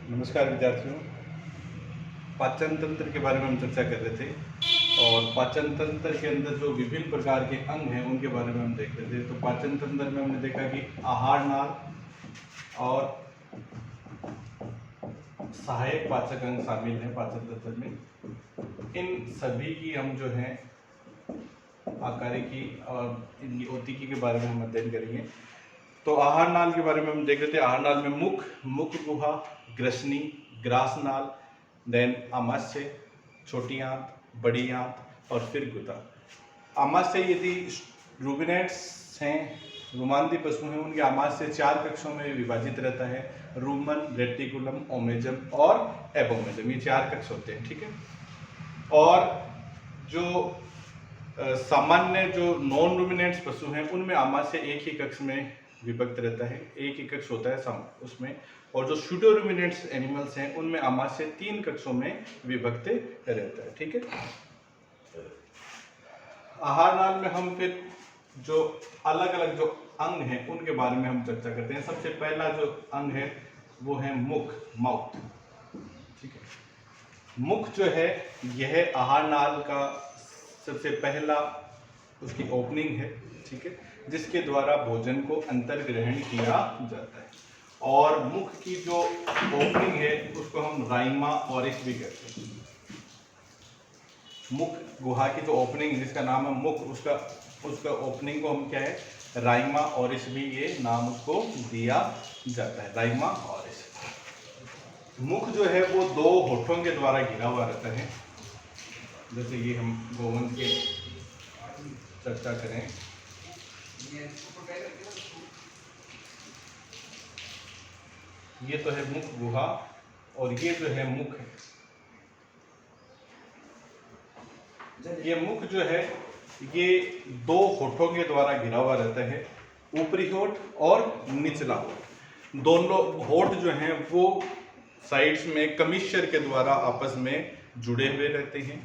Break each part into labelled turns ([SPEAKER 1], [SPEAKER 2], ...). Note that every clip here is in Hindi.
[SPEAKER 1] नमस्कार विद्यार्थियों। पाचन तंत्र के बारे में हम चर्चा कर रहे थे और पाचन तंत्र के अंदर जो विभिन्न प्रकार के अंग हैं उनके बारे में हम देख रहे थे। तो पाचन तंत्र में हमने देखा कि आहार नाल और सहायक पाचक अंग शामिल हैं पाचन तंत्र में। इन सभी की हम जो है आकारिकी और इनकी औतिकी के बारे में हम अध्ययन करेंगे। तो आहार नाल के बारे में हम देख रहे थे। आहार नाल में मुख गुहा, ग्रसनी, ग्रास नाल, देन आमाशय, छोटी आंत, बड़ी आंत और फिर गुदा। आमाशय यदि रूमिनेट्स हैं, रुमांती पशु हैं, उनके आमाशय 4 कक्षों में विभाजित रहता है। रूमन, रेटिकुलम, ओमेजम और एबोमेजम, ये 4 कक्ष होते हैं। ठीक है। और जो सामान्य जो नॉन रूमिनेट्स पशु हैं उनमें आमाशय एक ही कक्ष में विभक्त रहता है, एक ही कक्ष होता है उसमें। और जो सूडो रूमिनेट्स एनिमल्स हैं उनमें आमाशय 3 कक्षों में विभक्त रहता है। ठीक है। आहार नाल में हम फिर जो अलग अलग जो अंग हैं उनके बारे में हम चर्चा करते हैं। सबसे पहला जो अंग है वो है मुख, माउथ। ठीक है। मुख जो है यह आहार नाल का सबसे पहला उसकी ओपनिंग है। ठीक है। जिसके द्वारा भोजन को अंतर्ग्रहण किया जाता है। और मुख की जो ओपनिंग है उसको हम राइमा ऑरिस भी कहते हैं। मुख गुहा की जो ओपनिंग जिसका नाम है मुख, उसका ओपनिंग को हम क्या है, राइमा ऑरिस भी ये नाम उसको दिया जाता है, राइमा ऑरिस। मुख जो है वो 2 होठों के द्वारा घिरा हुआ रहता है। जैसे ये हम गोवंश की चर्चा करें, ये तो है मुख गुहा और ये जो है मुख है। ये मुख जो है ये 2 होठों के द्वारा घिरा हुआ रहता है, ऊपरी होठ और निचला होठ। दोनों होठ जो हैं वो साइड्स में कमिश्चर के द्वारा आपस में जुड़े हुए रहते हैं।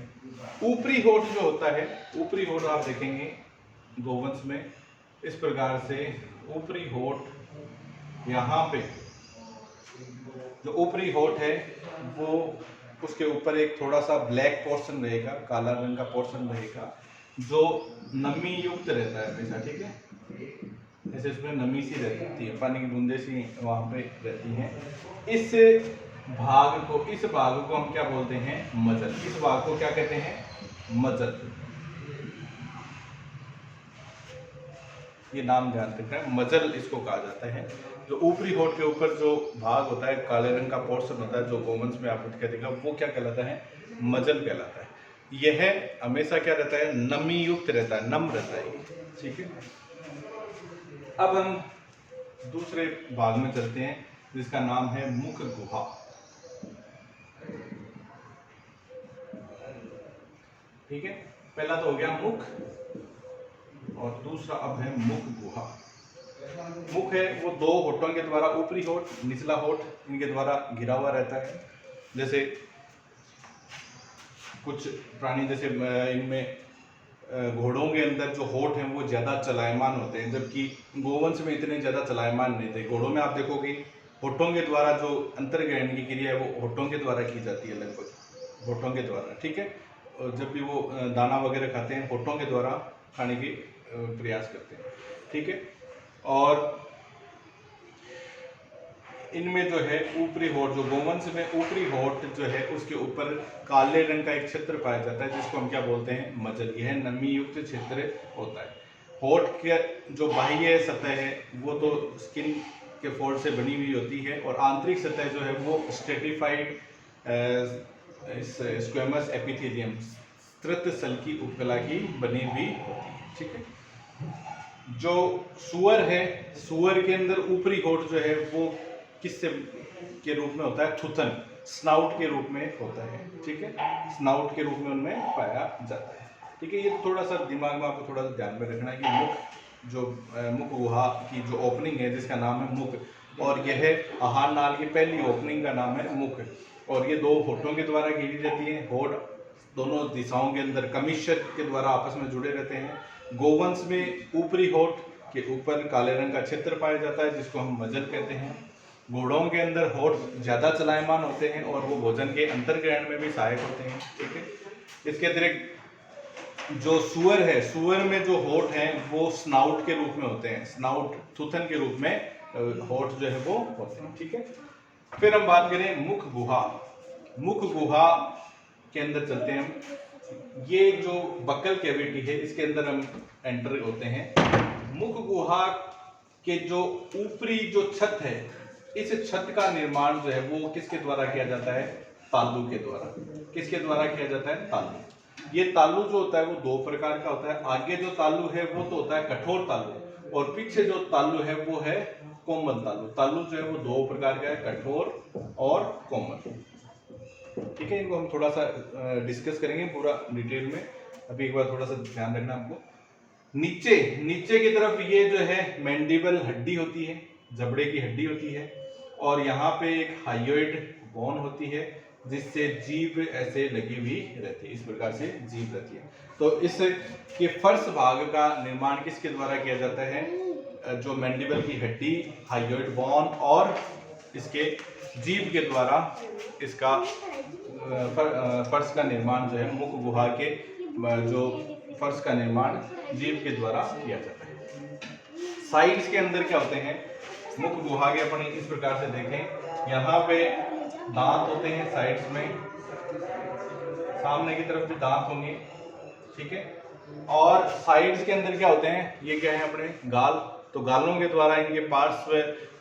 [SPEAKER 1] ऊपरी होठ जो होता है, ऊपरी होठ आप देखेंगे गोवंश में इस प्रकार से ऊपरी होठ, यहाँ पे जो ऊपरी होठ है वो उसके ऊपर एक थोड़ा सा ब्लैक पोर्शन रहेगा, काला रंग का पोर्शन रहेगा जो नमी युक्त रहता है हमेशा। ठीक है। जैसे इसमें नमी सी रहती है, पानी की बूंदे सी वहाँ पे रहती हैं। इस भाग को हम क्या बोलते हैं, मजल। इस भाग को क्या कहते हैं, मजल। ये नाम ध्यान रखना है, मजल इसको कहा जाता है। जो ऊपरी होठ के ऊपर जो भाग होता है, काले रंग का पोर्शन होता है जो गोवंश में आपको दिखाई देगा, वो क्या कहलाता है, मजल कहलाता है। यह हमेशा क्या रहता है, नमी युक्त रहता है, नम रहता है। ठीक है। अब हम दूसरे भाग में चलते हैं जिसका नाम है मुख गुहा। ठीक है। पहला तो हो गया मुख और दूसरा अब है मुख गुहा। मुख है वो 2 होठों के द्वारा, ऊपरी होठ, निचला होठ, इनके द्वारा घिरा हुआ रहता है। जैसे कुछ प्राणी, जैसे इनमें घोड़ों के अंदर जो होठ हैं वो ज़्यादा चलायमान होते हैं, जबकि गोवंश में इतने ज़्यादा चलायमान नहीं थे। घोड़ों में आप देखोगे होठों के द्वारा जो अंतर्ग्रहण की क्रिया है वो होठों के द्वारा की जाती है, लगभग होठों के द्वारा। ठीक है। और जब भी वो दाना वगैरह खाते हैं होठों के द्वारा खाने की प्रयास करते हैं। ठीक है। और इनमें जो है ऊपरी होठ, जो गोवंश में ऊपरी होठ जो है उसके ऊपर काले रंग का एक क्षेत्र पाया जाता है जिसको हम क्या बोलते हैं, मजल। यह नमी युक्त क्षेत्र होता है। होठ के जो बाह्य सतह है वो तो स्किन के फोल्ड से बनी हुई होती है और आंतरिक सतह जो है वो स्ट्रेटिफाइड स्क्वेमस एपिथेलियम, स्तृत सल की उपकला की बनी हुई होती है। ठीक है। जो सुअर है, सुअर के अंदर ऊपरी होठ जो है वो किससे के रूप में होता है, थुथन, स्नाउट के रूप में होता है। ठीक है। स्नाउट के रूप में उनमें पाया जाता है। ठीक है। ये थोड़ा सा दिमाग में आपको थोड़ा सा ध्यान में रखना है कि मुख गुहा की जो ओपनिंग है जिसका नाम है मुख, और यह आहार नाल की पहली ओपनिंग का नाम है मुख। और ये 2 होठों के द्वारा घिरी जाती है। होठ दोनों दिशाओं के अंदर कमिश्चर के द्वारा आपस में जुड़े रहते हैं। गोवंश में ऊपरी होठ के ऊपर काले रंग का क्षेत्र पाया जाता है जिसको हम मजल कहते हैं। घोड़ों के अंदर होठ ज़्यादा चलायमान होते हैं और वो भोजन के अंतर्ग्रहण में भी सहायक होते हैं, ठीक है। इसके अतिरिक्त जो सुअर है, सुअर में जो होठ हैं वो स्नाउट के रूप में होते हैं, स्नाउट थूथन के रूप में होठ जो है वो होते हैं, ठीक है। फिर हम बात करें मुख गुहा। मुख गुहा के अंदर चलते हैं हम। ये जो बक्कल कैविटी है इसके अंदर हम एंटर होते हैं। मुख गुहा के जो ऊपरी जो छत है, इस छत का निर्माण जो है वो किसके द्वारा किया जाता है? तालु के द्वारा। किसके द्वारा किया जाता है? तालु। ये तालु जो होता है वो दो प्रकार का होता है। आगे जो तालु है वो तो होता है कठोर तालु, और पीछे जो तालु है वो है कोमल तालु। तालु जो है वो दो प्रकार का है, कठोर और कोमल, ठीक है। इनको हम थोड़ा सा डिस्कस करेंगे पूरा डिटेल में। अभी एक बार थोड़ा सा ध्यान रखना हमको। नीचे की तरफ ये जो है मैंडिबल हड्डी होती है, जबड़े की हड्डी होती है, और यहाँ पे एक हाइयोइड बोन होती है जिससे जीभ ऐसे लगी हुई रहती है, इस प्रकार से जीभ रहती है। तो इस के फर्श भाग का निर्माण किसके द्वारा किया जाता है? जो मैंडिबल की हड्डी, हाइयोइड बोन और इसके जीभ के द्वारा इसका फर्श का निर्माण जो है, मुख गुहा के जो फर्श का निर्माण जीभ के द्वारा किया जाता है। साइड्स के अंदर क्या होते हैं? मुख गुहा के अपन इस प्रकार से देखें, यहाँ पे दांत होते हैं साइड्स में, सामने की तरफ भी दांत होंगे, ठीक है। और साइड्स के अंदर क्या होते हैं? ये क्या है अपने गाल। तो गालों के द्वारा इनके पार्श्व,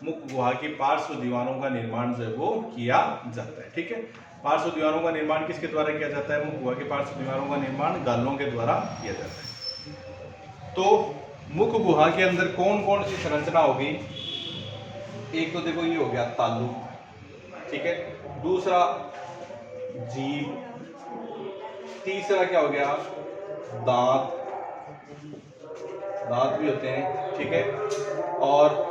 [SPEAKER 1] मुख गुहा की पार्श्व दीवारों का निर्माण जो है वो किया जाता है, ठीक है। पार्श्व दीवारों का निर्माण किसके द्वारा किया जाता है? मुख गुहा के पार्श्व दीवारों का निर्माण गालों के द्वारा किया जाता है। तो मुख गुहा के अंदर कौन कौन सी संरचना होगी? एक तो देखो ये हो गया तालु, ठीक है। दूसरा जीभ, तीसरा क्या हो गया? दांत, दांत भी होते हैं, ठीक है। और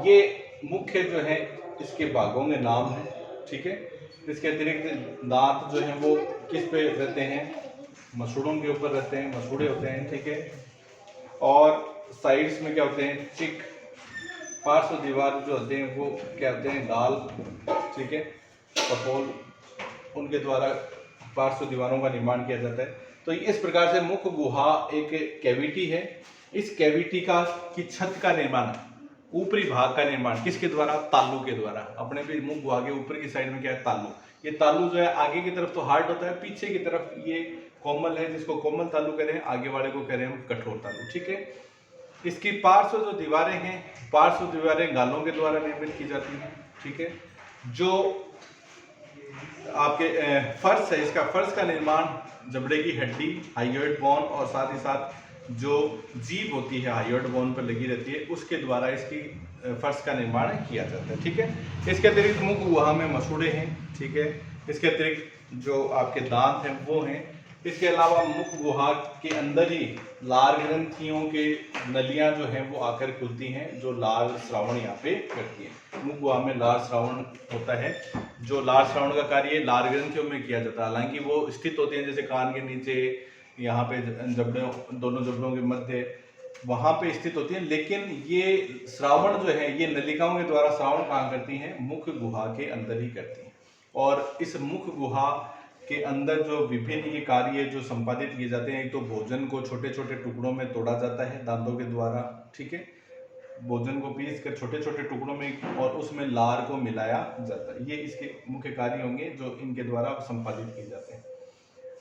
[SPEAKER 1] ये मुख्य जो है इसके भागों के नाम है, ठीक है। इसके अतिरिक्त दांत जो है वो किस पे रहते हैं? मसूड़ों के ऊपर रहते हैं, मसूड़े होते हैं, ठीक है। और साइड्स में क्या होते हैं? चिक। पार्श्व दीवार जो होते हैं वो क्या होते हैं? गाल, ठीक है, कपोल, उनके द्वारा पार्श्व दीवारों का निर्माण किया जाता है। तो इस प्रकार से मुख गुहा एक कैविटी है। इस कैविटी का की छत का निर्माण, ऊपरी भाग का निर्माण किसके द्वारा? तालु के द्वारा। अपने भी मुख गुहा के ऊपर की साइड में क्या है? तालु। ये तालु जो है आगे की तरफ तो हार्ड होता है, पीछे की तरफ ये कोमल है, जिसको कोमल तालु कह रहे हैं, आगे वाले को कह रहे हैं कठोर तालु, ठीक है। इसकी पार्श्व जो दीवारें हैं, पार्श्व दीवारें गालों के द्वारा निर्मित की जाती हैं, ठीक है। जो आपके फर्श है, इसका फर्श का निर्माण जबड़े की हड्डी, हाइयोइड बोन और साथ ही साथ जो जीभ होती है हाइयोइड बोन पर लगी रहती है, उसके द्वारा इसकी फर्श का निर्माण किया जाता है, ठीक है। इसके अतिरिक्त मुख गुहा में मसूड़े हैं, ठीक है। इसके अतिरिक्त जो आपके दांत हैं वो हैं। इसके अलावा मुख गुहा के अंदर ही लार ग्रंथियों के नलियां जो हैं वो आकर खुलती हैं, जो लार श्रावण यहाँ पे करती है। मुख गुहा में लार श्रावण होता है, जो लार श्रावण का कार्य लार ग्रंथियों में किया जाता है। हालांकि वो स्थित होती हैं जैसे कान के नीचे, यहाँ पे जबड़ों, दोनों जबड़ों के मध्य, वहां पे स्थित होती है। लेकिन ये श्रावण जो है ये नलिकाओं के द्वारा श्रावण कहाँ करती हैं? मुख गुहा के अंदर ही करती हैं। और इस मुख गुहा के अंदर जो विभिन्न ये कार्य जो संपादित किए जाते हैं, एक तो भोजन को छोटे छोटे टुकड़ों में तोड़ा जाता है दांतों के द्वारा, ठीक है। भोजन को पीस कर छोटे छोटे टुकड़ों में और उसमें लार को मिलाया जाता है। ये इसके मुख्य कार्य होंगे जो इनके द्वारा संपादित किए जाते हैं।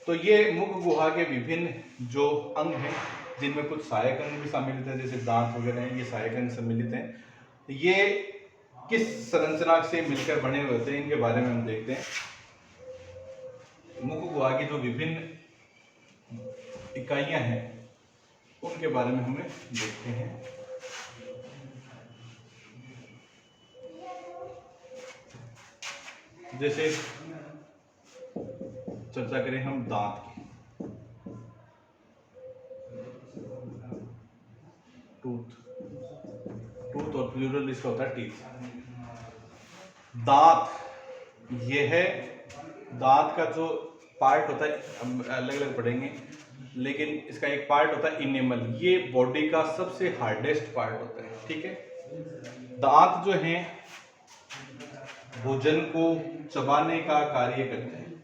[SPEAKER 1] तो ये मुख गुहा के विभिन्न जो अंग हैं, जिनमें कुछ सहायक अंग भी सम्मिलित हैं, जैसे दांत वगैरह हैं, ये सहायक अंग सम्मिलित हैं। ये किस संरचना से मिलकर बने हुए होते हैं, इनके बारे में हम देखते हैं। मुख गुहा की जो विभिन्न इकाइयां हैं उनके बारे में हमें देखते हैं। जैसे चर्चा करें हम दांत की, टूथ और प्लूरल इसका होता है टीथ। दांत, ये है दांत का जो पार्ट होता है, हम अलग अलग पढ़ेंगे, लेकिन इसका एक पार्ट होता है इनेमल। ये बॉडी का सबसे हार्डेस्ट पार्ट होता है, ठीक है। दांत जो हैं भोजन को चबाने का कार्य करते हैं।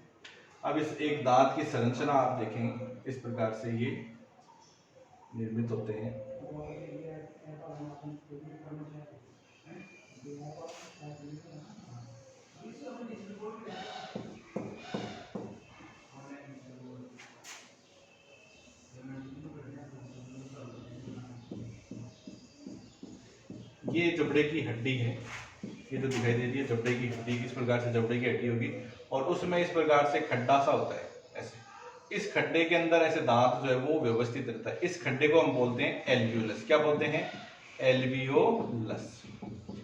[SPEAKER 1] अब इस एक दांत की संरचना आप देखें, इस प्रकार से ये निर्मित होते हैं। ये जबड़े की हड्डी है, ये जो दिखाई दे रही है जबड़े की हड्डी, इस प्रकार से जबड़े की हड्डी होगी और उसमें इस प्रकार से खड्डा सा होता है ऐसे। इस खड्डे के अंदर ऐसे दांत जो है वो व्यवस्थित रहता है। इस खड्डे को हम बोलते हैं एल्वियोलस। क्या बोलते हैं? एल्वियोलस।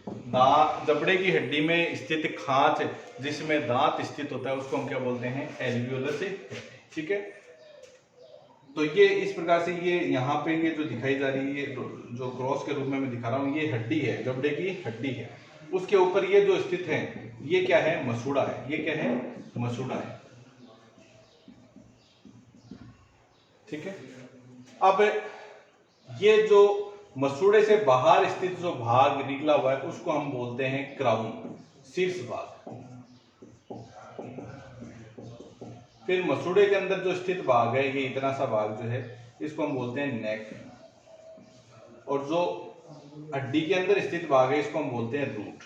[SPEAKER 1] दांत जबड़े की हड्डी में स्थित खांच जिसमें दांत स्थित होता है उसको हम क्या बोलते हैं? एल्वियोलस। ठीक है, तो ये इस प्रकार से ये यहाँ पे ये जो दिखाई जा रही है, जो क्रॉस के रूप में मैं दिखा रहा हूँ, ये हड्डी है, जबड़े की हड्डी है। उसके ऊपर ये जो स्थित है ये क्या है? मसूड़ा है। ये क्या है? मसूड़ा है। ठीक है, अब ये जो मसूड़े से बाहर स्थित जो भाग निकला हुआ है उसको हम बोलते हैं क्राउन, शीर्ष भाग। फिर मसूड़े के अंदर जो स्थित भाग है, ये इतना सा भाग जो है, इसको हम बोलते हैं नेक। और जो हड्डी के अंदर स्थित भाग है इसको हम बोलते हैं रूट।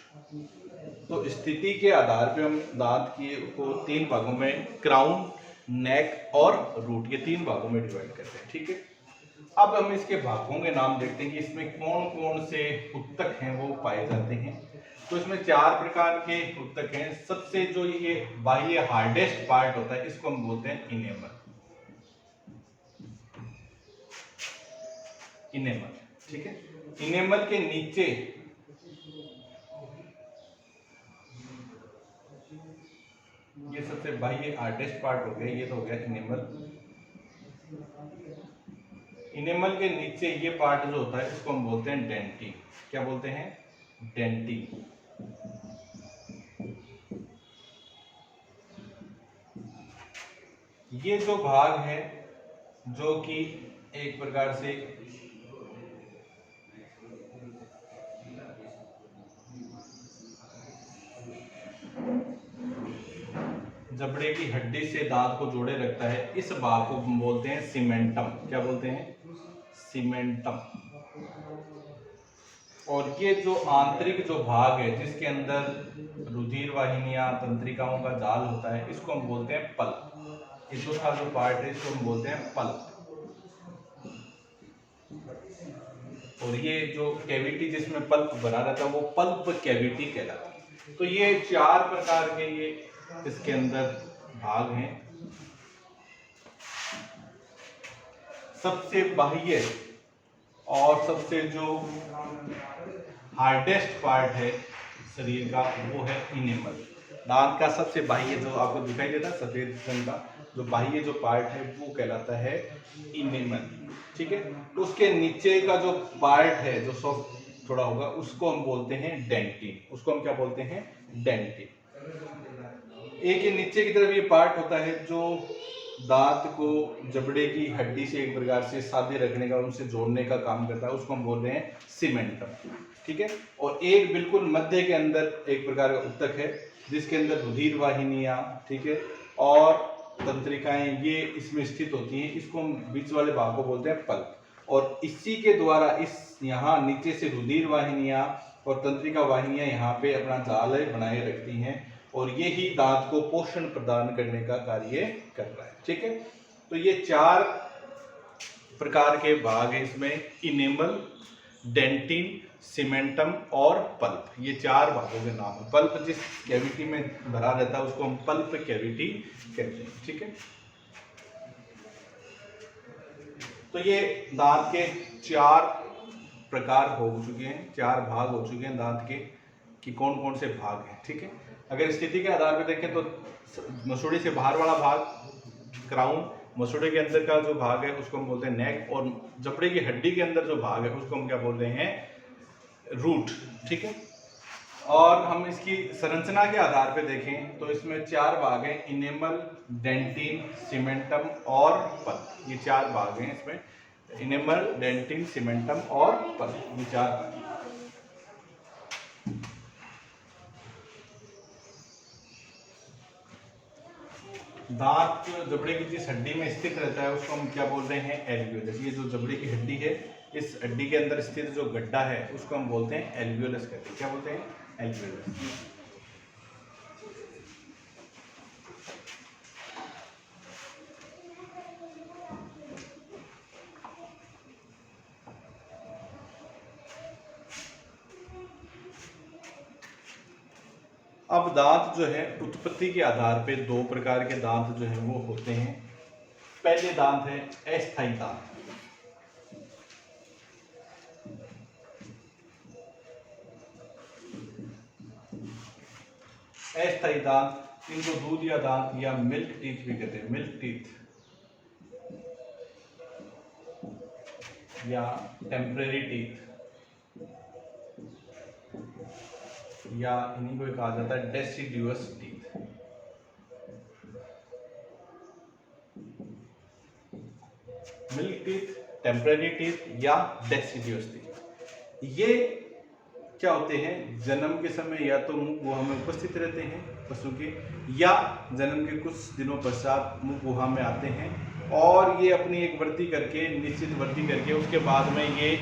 [SPEAKER 1] तो स्थिति के आधार पे हम दांत की को 3 भागों में, क्राउन, नेक और रूट, ये 3 भागों में डिवाइड करते हैं। ठीक है, अब हम इसके भागों के नाम देखते हैं कि इसमें कौन कौन से उत्तक हैं वो पाए जाते हैं। तो इसमें 4 प्रकार के उत्तक हैं। सबसे जो ये बाह्य हार्डेस्ट पार्ट होता है इसको हम बोलते हैं इनेमल। इनेमल, ठीक है। इनेमल के नीचे ये सबसे बाह्य हार्डेस्ट पार्ट हो गया, ये तो हो गया इनेमल। इनेमल के नीचे ये पार्ट जो होता है इसको हम बोलते हैं डेंटिन। क्या बोलते हैं? डेंटिन। ये जो भाग है जो कि एक प्रकार से जबड़े की हड्डी से दांत को जोड़े रखता है, इस भाग को हम बोलते हैं सीमेंटम। क्या बोलते हैं? सीमेंटम। और ये जो आंतरिक जो भाग है जिसके अंदर रुधिर वाहिनियां, तंत्रिकाओं का जाल होता है, इसको हम बोलते हैं पल्प। ये चौथा जो पार्ट है इसको हम बोलते हैं पल्प। और ये जो कैविटी जिसमें पल्प बना रहता है वो पल्प कैविटी कहलाता है। तो ये 4 प्रकार के ये इसके अंदर भाग हैं। सबसे बाह्य और सबसे जो हार्डेस्ट पार्ट है शरीर का वो है इनेमल। दांत का सबसे बाह्य जो आपको दिखाई देता है सफेद रंग का जो बाह्य जो पार्ट है वो कहलाता है इनेमल। ठीक है, तो उसके नीचे का जो पार्ट है जो सॉफ्ट थोड़ा होगा उसको हम बोलते हैं डेंटिन। उसको हम क्या बोलते हैं? डेंटिन। एक ये नीचे की तरफ ये पार्ट होता है जो दांत को जबड़े की हड्डी से एक प्रकार से साधे रखने का, उनसे जोड़ने का काम करता है, उसको हम बोल रहे हैं सीमेंटम। ठीक है, और एक बिल्कुल मध्य के अंदर एक प्रकार का उत्तक है जिसके अंदर रुधिर वाहिनियां, ठीक है, और तंत्रिकाएं ये इसमें स्थित होती हैं। इसको हम बीच वाले भाग को बोलते हैं पल्प। और इसी के द्वारा इस यहाँ नीचे से रुधिर वाहिनियां और तंत्रिका वाहिनियां यहाँ पे अपना जाल बनाए रखती हैं और ये ही दांत को पोषण प्रदान करने का कार्य कर रहा है। ठीक है, तो ये 4 प्रकार के भाग हैं इसमें, इनेमल, डेंटिन, सीमेंटम और पल्प। ये 4 भागों के नाम है। पल्प जिस कैविटी में भरा रहता है उसको हम पल्प कैविटी कहते हैं। ठीक है, तो ये दांत के 4 प्रकार हो चुके हैं, 4 भाग हो चुके हैं दांत के कि कौन कौन से भाग हैं। ठीक है, अगर स्थिति के आधार पर देखें तो मसूड़े से बाहर वाला भाग क्राउन, मसूड़े के अंदर का जो भाग है उसको हम बोलते हैं नेक, और जबड़े की हड्डी के अंदर जो भाग है उसको हम क्या बोलते हैं? रूट। ठीक है, और हम इसकी संरचना के आधार पे देखें तो इसमें 4 भाग हैं, इनेमल, डेंटिन, सीमेंटम और पल्प। ये 4 भाग हैं इसमें, इनेमल, डेंटिन, सीमेंटम और पल्प, ये 4 भाग हैं। दांत जबड़े की जिस हड्डी में स्थित रहता है उसको हम क्या बोल रहे हैं, एल्वियोलस। ये जो जबड़े की हड्डी है, इस हड्डी के अंदर स्थित जो गड्ढा है उसको हम बोलते हैं एल्वियोलस कहते हैं। क्या बोलते हैं, एल्वियोलस। अब दांत जो है उत्पत्ति के आधार पे दो प्रकार के दांत जो है वो होते हैं। पहले दांत है अस्थायी दांत। अस्थायी दांत, इनको दूधिया दांत या मिल्क टीथ भी कहते हैं, मिल्क टीथ या टेम्परेरी टीथ, या इन्हीं को कहा जाता है deciduous teeth. Milk teeth, temporary teeth या डेसिडुअस टीथ, ये क्या होते हैं, जन्म के समय या तो मुख गुहा में उपस्थित रहते हैं पशु के, या जन्म के कुछ दिनों पश्चात मुख गुहा में आते हैं, और ये अपनी एक वृद्धि करके, निश्चित वृद्धि करके उसके बाद में ये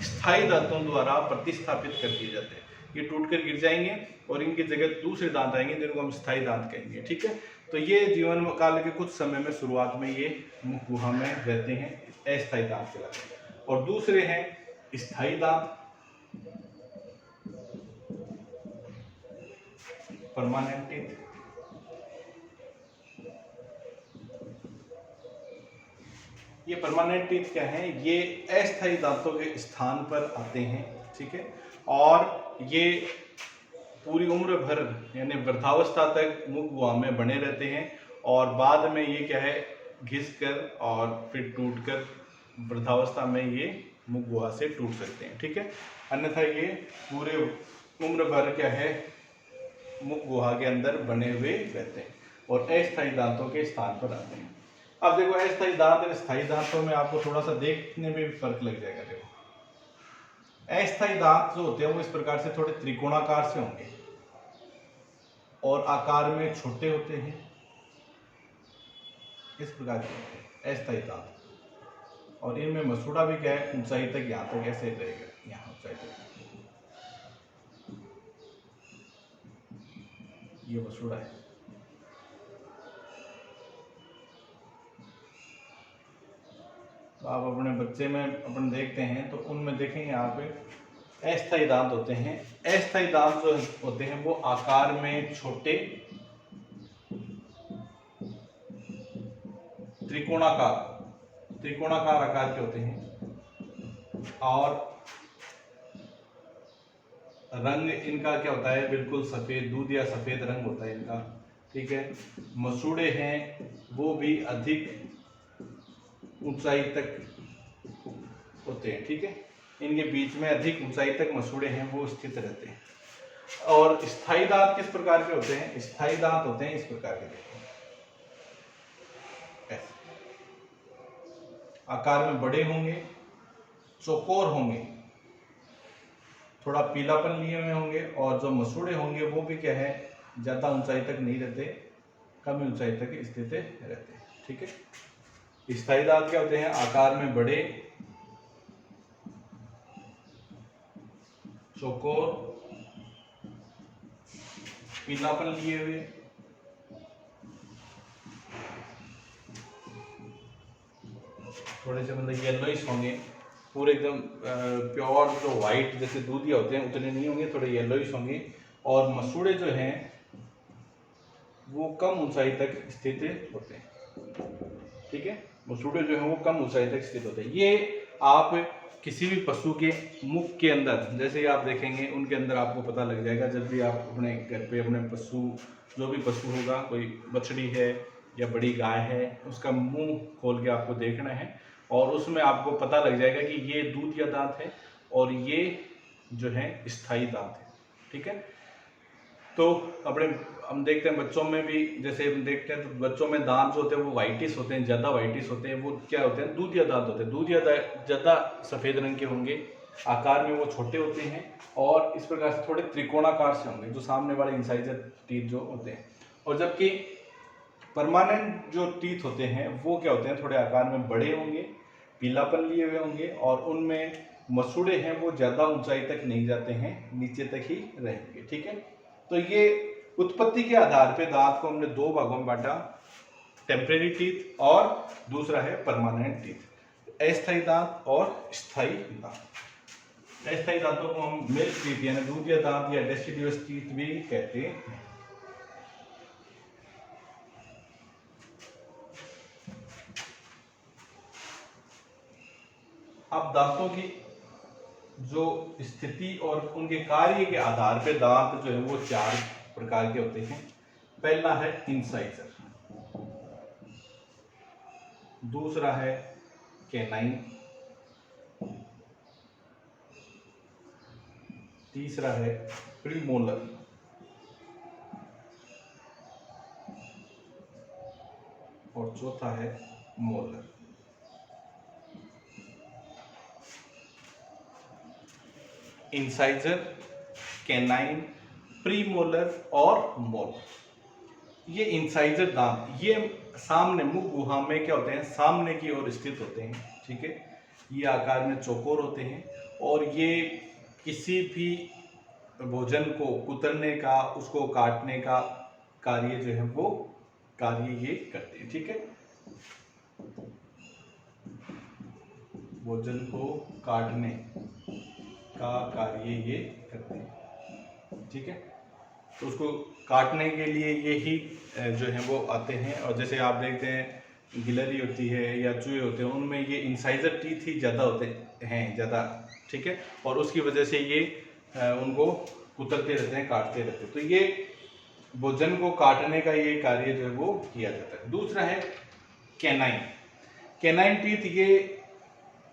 [SPEAKER 1] स्थायी दांतों द्वारा प्रतिस्थापित कर दिए जाते हैं। ये टूटकर गिर जाएंगे और इनकी जगह दूसरे दांत आएंगे जिनको हम स्थायी दांत कहेंगे। ठीक है, तो ये जीवन काल के कुछ समय में शुरुआत में ये मुख गुहा में रहते हैं, अस्थायी दांत कहलाते हैं। और दूसरे हैं स्थायी दांत, परमानेंट टीथ। ये परमानेंट टीथ क्या है, ये अस्थायी दांतों के स्थान पर आते हैं। ठीक है, और ये पूरी उम्र भर यानी वृद्धावस्था तक मुख गुहा में बने रहते हैं, और बाद में ये क्या है, घिसकर और फिर टूटकर वृद्धावस्था में ये मुख गुहा से टूट सकते हैं। ठीक है, अन्यथा ये पूरे उम्र भर क्या है, मुख गुहा के अंदर बने हुए रहते हैं और अस्थायी दांतों के स्थान पर आते हैं। अब देखो, अस्थायी दांत और स्थायी दांतों में आपको थोड़ा सा देखने में भी फर्क लग जाएगा। देखो, अस्थायी दांत जो होते हैं वो इस प्रकार से थोड़े त्रिकोणाकार से होंगे और आकार में छोटे होते हैं, इस प्रकार के होते हैं अस्थायी दांत। और इनमें मसूड़ा भी क्या है, ऊंचाई तक, यहाँ तक ऐसे रहेगा, यहाँ ऊंचाई तक ये मसूड़ा है। तो आप अपने बच्चे में अपन देखते हैं तो उनमें देखेंगे यहाँ पे अस्थायी दांत होते हैं। अस्थायी दांत जो होते हैं वो आकार में छोटे, त्रिकोणाकार आकार के होते हैं, और रंग इनका क्या होता है, बिल्कुल सफेद, दूध या सफेद रंग होता है इनका। ठीक है, मसूड़े हैं वो भी अधिक ऊंचाई तक होते हैं। ठीक है, इनके बीच में अधिक ऊंचाई तक मसूड़े हैं वो स्थित रहते हैं। और स्थायी दांत किस प्रकार के होते हैं, स्थायी दांत होते हैं इस प्रकार के, देखो आकार में बड़े होंगे, चौकोर होंगे, थोड़ा पीलापन लिए हुए होंगे, और जो मसूड़े होंगे वो भी क्या है, ज्यादा ऊंचाई तक नहीं रहते, कम ऊंचाई तक स्थित रहते हैं। ठीक है, स्थायी दांत क्या होते हैं, आकार में बड़े, चौकोर, पीलापन लिए हुए, थोड़े से मतलब येलोइश होंगे, पूरे एकदम प्योर जो व्हाइट जैसे दूधिया होते हैं उतने नहीं होंगे, थोड़े येलोइश होंगे। और मसूड़े जो हैं वो कम ऊंचाई तक स्थित होते हैं। ठीक है, मसूड़े जो हैं वो कम ऊंचाई तक स्थित होते हैं। ये आप किसी भी पशु के मुख के अंदर जैसे ही आप देखेंगे, उनके अंदर आपको पता लग जाएगा। जब भी आप अपने घर पे अपने पशु, जो भी पशु होगा, कोई बछड़ी है या बड़ी गाय है, उसका मुंह खोल के आपको देखना है और उसमें आपको पता लग जाएगा कि ये दूधिया दांत है और ये जो है स्थायी दांत है। ठीक है, तो अपने हम देखते हैं बच्चों में भी, जैसे हम देखते हैं तो बच्चों में दांत जो होते हैं वो वाइटिस होते हैं, ज़्यादा वाइटिस होते हैं। वो क्या होते हैं, दूधिया दांत होते हैं। दूधिया ज़्यादा सफ़ेद रंग के होंगे, आकार में वो छोटे होते हैं और इस प्रकार से थोड़े त्रिकोणाकार से होंगे, जो सामने वाले इंसाइजर टीथ जो होते हैं। और जबकि परमानेंट जो टीथ होते हैं वो क्या होते हैं, थोड़े आकार में बड़े होंगे, पीलापन लिए हुए होंगे और उनमें मसूड़े हैं वो ज़्यादा ऊंचाई तक नहीं जाते हैं, नीचे तक ही रहेंगे। ठीक है, तो ये उत्पत्ति के आधार पे दांत को हमने दो भागों में बांटा, टेम्परेरी टीथ और दूसरा है परमानेंट टीथ, अस्थायी दांत और स्थायी दांत। अस्थायी दांतों को हम मिल्क टीथ यानी दूधिया दांत या डेसिडुअस टीथ भी कहते हैं। अब दांतों की जो स्थिति और उनके कार्य के आधार पे दांत जो है वो चार प्रकार के होते हैं। पहला है इंसाइजर, दूसरा है कैनाइन, तीसरा है प्रीमोलर और चौथा है मोलर। इंसाइजर, कैनाइन, प्रीमोलर और मोलर। ये इंसाइजर दांत ये सामने मुख गुहा में क्या होते हैं, सामने की ओर स्थित होते हैं। ठीक है, ये आकार में चौकोर होते हैं और ये किसी भी भोजन को कुतरने का, उसको काटने का कार्य जो है वो कार्य ये करते हैं। ठीक है, भोजन को काटने का कार्य ये करते हैं। ठीक है, तो उसको काटने के लिए ये ही जो है वो आते हैं। और जैसे आप देखते हैं गिलहरी होती है या चूहे होते हैं, उनमें ये इंसाइजर टीथ ही ज़्यादा होते हैं, ज़्यादा। ठीक है, और उसकी वजह से ये उनको कुतरते रहते हैं, काटते रहते हैं। तो ये भोजन को काटने का ये कार्य जो है वो किया जाता है। दूसरा है कैनाइन। कैनाइन टीथ ये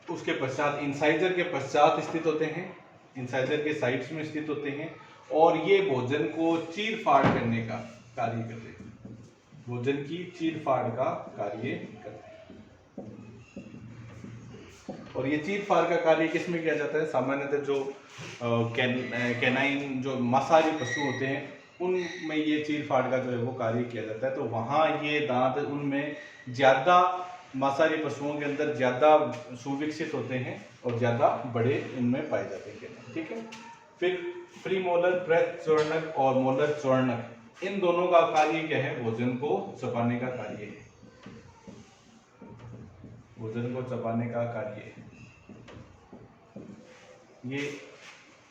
[SPEAKER 1] उसके पश्चात इंसाइजर के पश्चात स्थित होते हैं, इंसाइजर के साइड्स में स्थित होते हैं और ये भोजन को चीर फाड़ करने का कार्य करते हैं, भोजन की चीर फाड़ का कार्य करते हैं। और ये चीर फाड़ का कार्य किस में किया जाता है, सामान्यतः जो कैनाइन जो मांसाहारी पशु होते हैं उनमें ये चीर फाड़ का जो है वो कार्य किया जाता है। तो वहाँ ये दांत उनमें ज़्यादा, मांसाहारी पशुओं के अंदर ज़्यादा सुविकसित होते हैं और ज़्यादा बड़े इनमें पाए जाते हैं। ठीक है, फिर प्रीमोलर प्रचौर्णक और मोलर चौर्णक, इन दोनों का कार्य क्या है, भोजन को चबाने का कार्य है, भोजन को चबाने का कार्य है। ये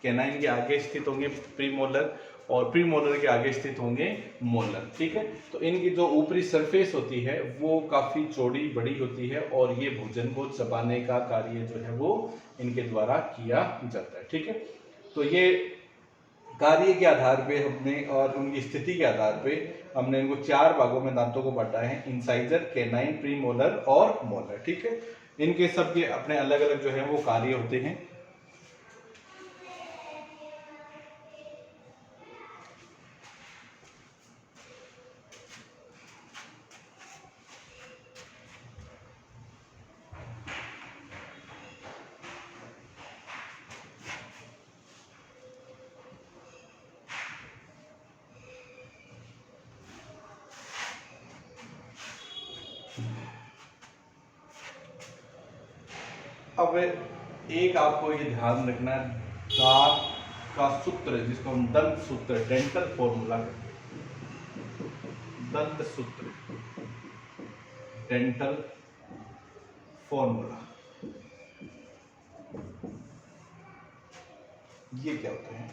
[SPEAKER 1] कैनाइन के आगे स्थित होंगे प्रीमोलर और प्रीमोलर के आगे स्थित होंगे मोलर। ठीक है, तो इनकी जो ऊपरी सरफेस होती है वो काफी चौड़ी बड़ी होती है और ये भोजन को चबाने का कार्य जो है वो इनके द्वारा किया जाता है। ठीक है, तो ये कार्य के आधार पे हमने और उनकी स्थिति के आधार पे हमने इनको चार भागों में दांतों को बांटा है, इंसाइजर, कैनाइन, प्रीमोलर और मोलर। ठीक है, इनके सबके अपने अलग अलग जो है वो कार्य होते हैं। अब एक आपको ये ध्यान रखना है, दांत का सूत्र जिसको हम दंत सूत्र, डेंटल फॉर्मूला, दंत सूत्र, डेंटल फॉर्मूला, ये क्या होता है,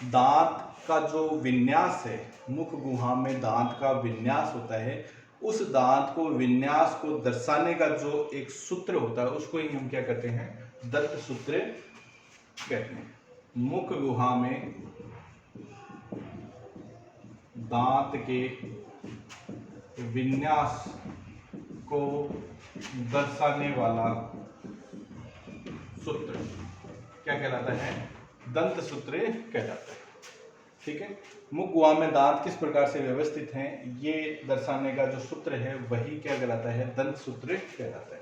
[SPEAKER 1] दांत का जो विन्यास है, मुख गुहा में दांत का विन्यास होता है, उस दांत को, विन्यास को दर्शाने का जो एक सूत्र होता है उसको ही हम क्या कहते हैं, दंत सूत्र कहते हैं। मुख गुहा में दांत के विन्यास को दर्शाने वाला सूत्र क्या कहलाता है, दंत सूत्र कहलाता है। ठीक है, मुख गुहा में दांत किस प्रकार से व्यवस्थित हैं ये दर्शाने का जो सूत्र है वही क्या कहलाता है, दंत सूत्र कहलाता है।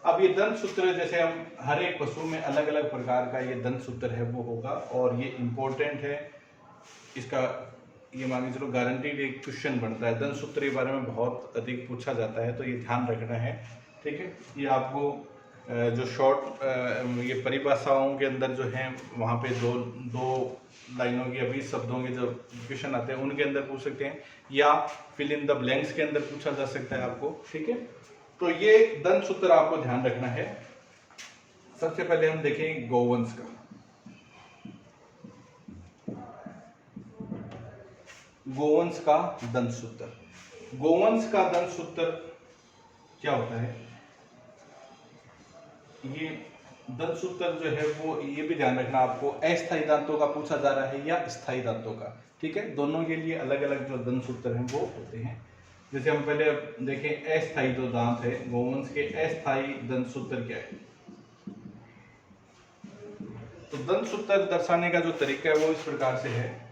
[SPEAKER 1] अब ये दंत सूत्र जैसे हम हर एक पशु में अलग अलग प्रकार का ये दंत सूत्र है वो होगा और ये इम्पोर्टेंट है, इसका ये मान के चलो गारंटीड एक क्वेश्चन बनता है, दंत सूत्र के बारे में बहुत अधिक पूछा जाता है, तो ये ध्यान रखना है। ठीक है, ये आपको जो शॉर्ट ये परिभाषाओं के अंदर जो है वहाँ पे दो लाइनों के या 20 शब्दों के जो क्वेश्चन आते हैं उनके अंदर पूछ सकते हैं, या फिल इन द ब्लैंक्स के अंदर पूछा जा सकता है आपको। ठीक है, तो ये दंत सूत्र आपको ध्यान रखना है। सबसे पहले हम देखें गोवंश का। गोवंश का दंत सूत्र। गोवंश का दंत सूत्र क्या होता है? ये दंत सूत्र जो है वो ये भी ध्यान रखना आपको, अस्थायी दांतों का पूछा जा रहा है या स्थायी दांतों का। ठीक है, दोनों के लिए अलग अलग जो दंत सूत्र हैं वो होते हैं। जैसे हम पहले देखें अस्थायी जो दांत है गोवंश के, अस्थायी दंत सूत्र क्या है? तो दंत सूत्र दर्शाने का जो तरीका है वो इस प्रकार से है।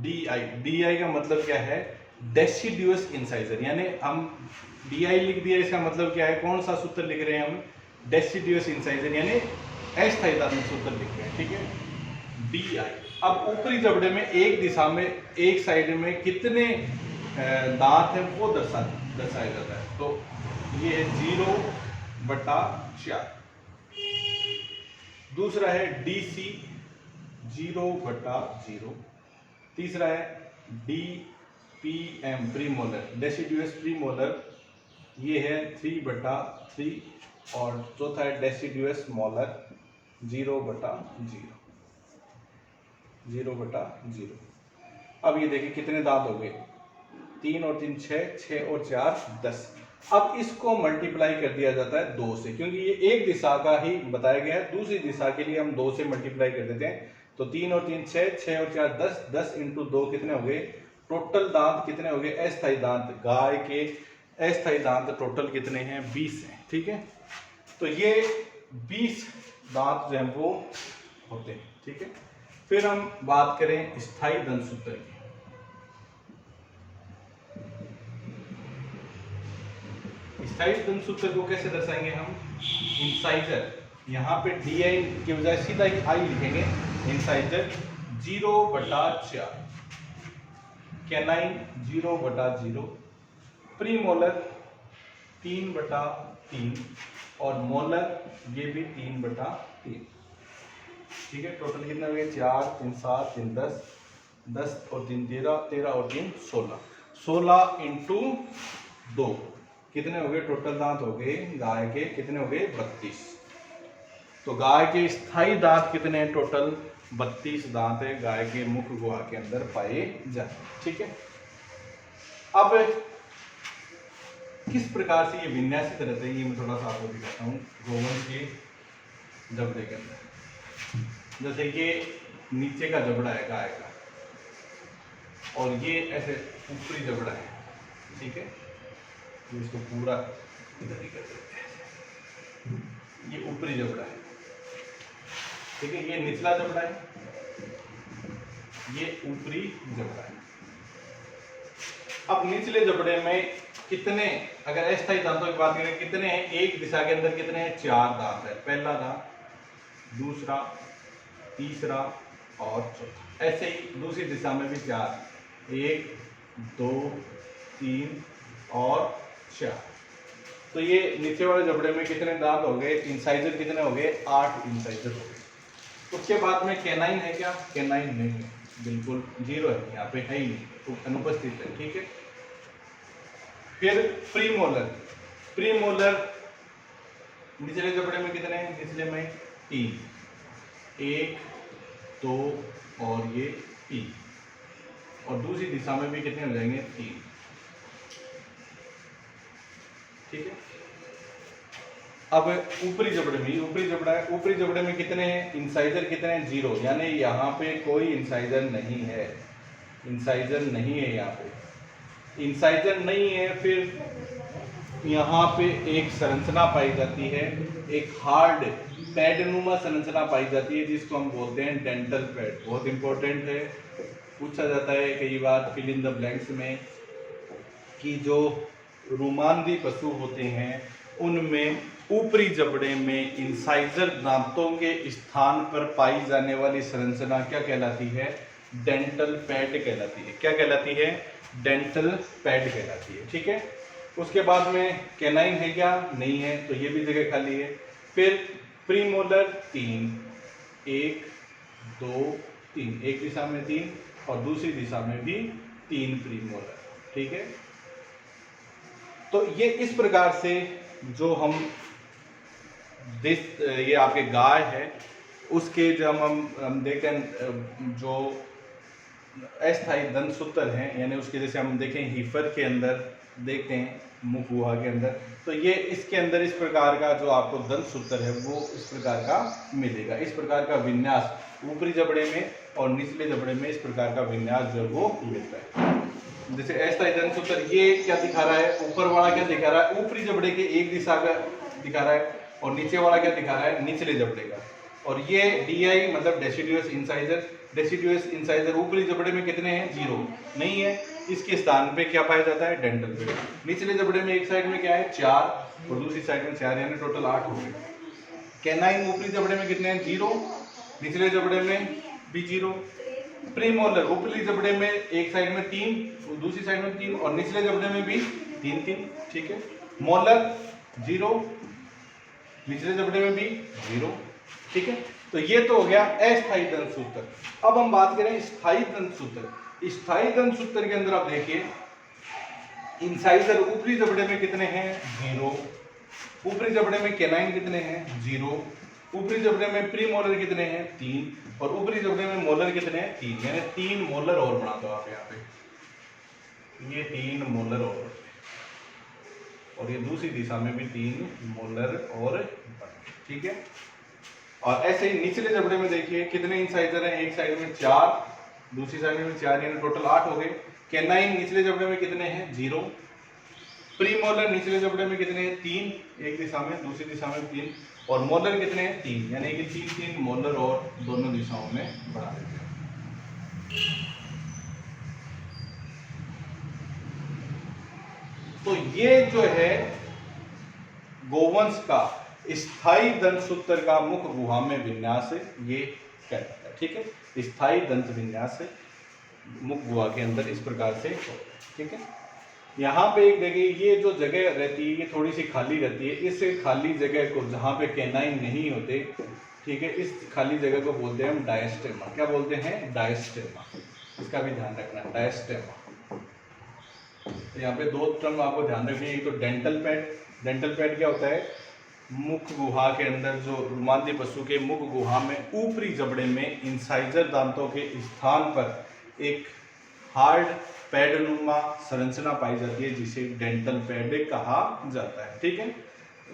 [SPEAKER 1] DI का मतलब क्या है? डेसिडुअस इंसाइजर, यानी हम DI लिख दिया, इसका मतलब क्या है? कौन सा सूत्र लिख रहे हैं हम? डेसिडुअस इंसाइजर, यानी अस्थायी दांत सूत्र लिख रहे हैं। ठीक है, DI। अब ऊपरी जबड़े में एक दिशा में एक साइड में कितने दांत हैं वो दर्शाया जाता है। तो ये है 0/4। दूसरा है DC 0/0। तीसरा है DPM प्रीमोलर, डेसिडुअस प्रीमोलर, ये है 3/3। और चौथा है डेसिडुअस मोलर 0/0। अब ये देखिए कितने दांत हो गए? 3 और 3 6, 6 और 4 10। अब इसको मल्टीप्लाई कर दिया जाता है 2 से, क्योंकि ये एक दिशा का ही बताया गया है, दूसरी दिशा के लिए हम 2 से मल्टीप्लाई कर देते हैं। तो 3 और 3 6, 6 और 4 10, 10 × 2 कितने हो गए? टोटल दांत कितने हो गए? अस्थायी दांत, गाय के अस्थायी दांत टोटल कितने हैं? 20 हैं। ठीक है, तो ये 20 दांत जो हैं वो होते हैं। ठीक है, फिर हम बात करें स्थायी दंत सूत्र की। स्थायी दंत सूत्र को कैसे दर्शाएंगे हम? इंसाइजर, यहाँ पे DI की बजाय सीधा ही I लिखेंगे। इंसाइजर 0/4, कैनाइन 0/0, प्रीमोलर 3/3 और मोलर ये भी 3/3। ठीक है, टोटल कितने हो गए? 4 3 7 3 10, 10 और 3 13, 13 और 3 16। 16 × 2 कितने हो गए? टोटल दांत हो गए गाय के कितने हो गए? 32। तो गाय के स्थायी दांत कितने हैं? टोटल 32 दांत है गाय के मुख गुहा के अंदर पाए जाते हैं। ठीक है, अब किस प्रकार से ये विन्यासित रहते हैं ये मैं थोड़ा सा आपको दिखाता हूँ। गोवंश के जबड़े के अंदर, जैसे ये नीचे का जबड़ा है गाय का, और ये ऐसे ऊपरी जबड़ा है। ठीक है, इसको पूरा इधर ही कर देते हैं। ये ऊपरी जबड़ा है। ठीक है, ये निचला जबड़ा है, ये ऊपरी जबड़ा है। अब निचले जबड़े में कितने, अगर अस्थायी दांतों की बात करें कितने हैं? एक दिशा के अंदर कितने हैं? 4 दांत है। पहला दांत, दूसरा, तीसरा और चौथा। ऐसे ही दूसरी दिशा में भी 4, 1 2 3 और 4। तो ये नीचे वाले जबड़े में कितने दांत हो गए? इंसाइजर कितने हो गए? 8 इंसाइजर हो गए। उसके बाद में कैनाइन है क्या? कैनाइन नहीं है, बिल्कुल 0 है, यहाँ पे है ही नहीं, तो अनुपस्थित है। ठीक है, फिर प्रीमोलर। प्रीमोलर निचले जबड़े में कितने हैं? निचले में 3, 1 2 और ये 3, और दूसरी दिशा में भी कितने हो जाएंगे? 3। ठीक है, अब ऊपरी जबड़े में, ऊपरी जबड़ा है, ऊपरी जबड़े में कितने हैं? इंसाइजर कितने हैं? 0, यानी यहाँ पे कोई इंसाइजर नहीं है। इंसाइजर नहीं है, यहाँ पे इंसाइजर नहीं है। फिर यहाँ पे एक संरचना पाई जाती है, एक हार्ड पैडनुमा संरचना पाई जाती है जिसको हम बोलते हैं डेंटल पैड। बहुत इंपॉर्टेंट है, पूछा जाता है कई बार फिल इन द ब्लैंक्स में कि जो रुमानदी पशु होते हैं उनमें ऊपरी जबड़े में इंसाइजर दांतों के स्थान पर पाई जाने वाली संरचना क्या कहलाती है? डेंटल पैड कहलाती है। क्या कहलाती है? डेंटल पैड कहलाती है। ठीक है, उसके बाद में कैनाइन है क्या? नहीं है, तो ये भी जगह खाली है। फिर प्रीमोलर 3, 1 2 3, एक दिशा में 3 और दूसरी दिशा में भी 3 प्रीमोलर। ठीक है, तो ये इस प्रकार से जो हम ये आपके गाय है उसके जब हम देखते हैं जो अस्थायी दंत सूत्र हैं, यानी उसके जैसे हम देखें हीफर के अंदर देखते हैं मुख गुहा के अंदर, तो ये इसके अंदर इस प्रकार का जो आपको दंत सूत्र है वो इस प्रकार का मिलेगा। इस प्रकार का विन्यास ऊपरी जबड़े में और निचले जबड़े में इस प्रकार का विन्यास जो है वो मिलता है। जैसे अस्थायी दंत सूत्र ये क्या दिखा रहा है? ऊपर वाला क्या दिखा रहा है? ऊपरी जबड़े के एक दिशा का दिखा रहा है, और नीचे वाला क्या दिखा रहा है? निचले जबड़े का। और ये DI मतलब डेसिडुअस इंसाइजर। डेसिडुअस इंसाइजर ऊपरी जबड़े में कितने हैं? 0 नहीं है, इसके स्थान पे क्या पाया जाता है? Dental pad. निचले जबड़े में एक साइड में क्या है? 4 और दूसरी साइड में 4, यानी टोटल 8 हो गए। कैनाइन ऊपरी जबड़े में कितने हैं? 0, निचले जबड़े में भी 0। प्रीमोलर ऊपरी जबड़े में एक साइड में 3, दूसरी साइड में 3 और निचले जबड़े में भी 3। ठीक है, मोलर 0, निचले जबड़े में भी 0। ठीक है, तो ये तो हो गया अस्थायी दंत सूत्र। अब हम बात करें स्थायी दंत सूत्र। स्थायी दंत सूत्र के अंदर आप देखिए इंसाइजर ऊपरी जबड़े में कितने हैं? 0। ऊपरी जबड़े में कैनाइन कितने हैं? 0। ऊपरी जबड़े में प्रीमोलर कितने हैं? 3 और ऊपरी जबड़े में मोलर कितने हैं? 3, यानी 3 मोलर और बना दो आप यहाँ पे, ये 3 मोलर और ये दूसरी दिशा में भी 3 मोलर और। ठीक है, और ऐसे ही निचले जबड़े में देखिए कितने इंसाइजर हैं? एक साइड में 4, दूसरी साइड में 4, यानी टोटल 8 हो गए। कैनाइन निचले जबड़े में कितने हैं? 0। प्रीमोलर निचले जबड़े में कितने हैं? 3, एक दिशा में, दूसरी दिशा में 3 और मोलर कितने हैं? 3, यानी कि 3 मोलर और दोनों दिशाओं में बढ़ा देते हैं। तो ये जो है गोवंश का स्थायी दंत सूत्र का मुख गुहा में विन्यास है, ये कहता है। ठीक है, स्थायी दंत विन्यास है मुख गुहा के अंदर इस प्रकार से। ठीक है, यहाँ पे एक देखिए ये जो जगह रहती है ये थोड़ी सी खाली रहती है। इस खाली जगह को जहाँ पे कैनाइन नहीं होते, ठीक है, इस खाली जगह को बोलते हैं हम डायस्टेमा। क्या बोलते हैं? डायस्टेमा। इसका भी ध्यान रखना, डायस्टेमा। तो यहाँ पे 2 टर्म आपको ध्यान रखनी है। एक तो डेंटल पैड। डेंटल पैड क्या होता है? मुख गुहा के अंदर जो रुमांती पशु के मुख गुहा में ऊपरी जबड़े में इंसाइजर दांतों के स्थान पर एक हार्ड पैडनुमा संरचना पाई जाती है जिसे डेंटल पैड कहा जाता है। ठीक है,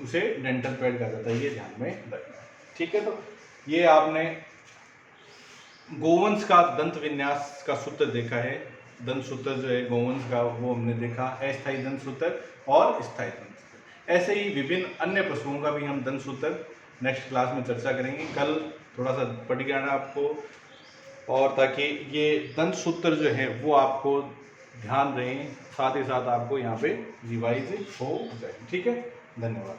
[SPEAKER 1] उसे डेंटल पैड कहा जाता है, ये ध्यान में रखना है। ठीक है, तो ये आपने गोवंश का दंत विन्यास का सूत्र देखा है। दंत सूत्र जो है गोवंश का वो हमने देखा, अस्थायी दंत सूत्र और स्थायी दंत सूत्र। ऐसे ही विभिन्न अन्य पशुओं का भी हम दंत सूत्र नेक्स्ट क्लास में चर्चा करेंगे। कल थोड़ा सा पढ़ गया ना आपको, और ताकि ये दंत सूत्र जो है वो आपको ध्यान रहे, साथ ही साथ आपको यहाँ पे रिवाइज हो जाए। ठीक है, धन्यवाद।